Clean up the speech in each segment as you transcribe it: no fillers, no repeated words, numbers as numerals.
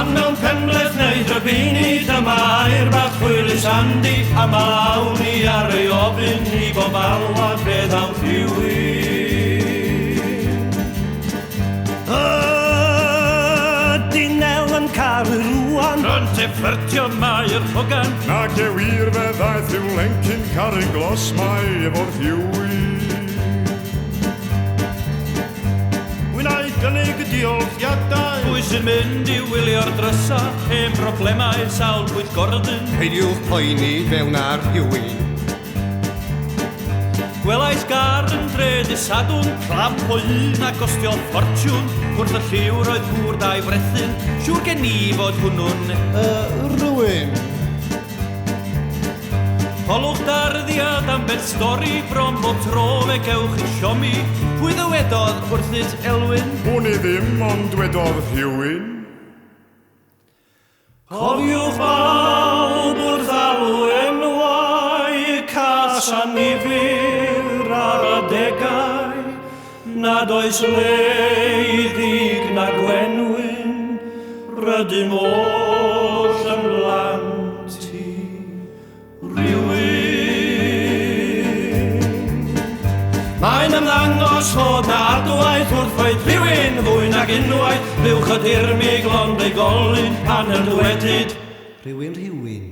Pan mewn penbleth neu drybini dyma i'r bach chwilys Andy a mawn i ar ei ofyn i bob alwad beth am rhywun. Dinel yn caru rwan Rwynt e ffyrtio mae'r hogan Nac e wir fe ddaeth yw lencyn caru glos mai efo'r rhywun. Wyna'i gynnig y diolchiadau Pwy sy'n mynd i wylio'r drysa Hen broblemau sawl bwyd gordyn Peidiwch poeni fewn ar rhywun. Gwelais gar yn dred y sadwn Clamp o un a gostio ffortiwn Wrth y lliw roedd gŵr dau frethin Siwr gen i fod hwnnw'n Rhywun. Holwch darddiad am beth stori Bron bod tro fe gewch i siomi Pwy ddywedodd wrthyt Elwyn Hwn i ddim ond dwedodd rhywun. Cofiwch bawb wrth alw enwau Cas a nifyr ar adegau Nad oes leiddig na gwenwyn Rydym oll yn lanti rhywun. Mae'n ymddangos fod na adwaith wrth oed rhywun Fwy nag unwaith Rywch y dirmig lond ei golyn pan yn dwedyd Rhywun.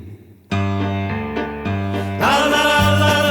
La la la la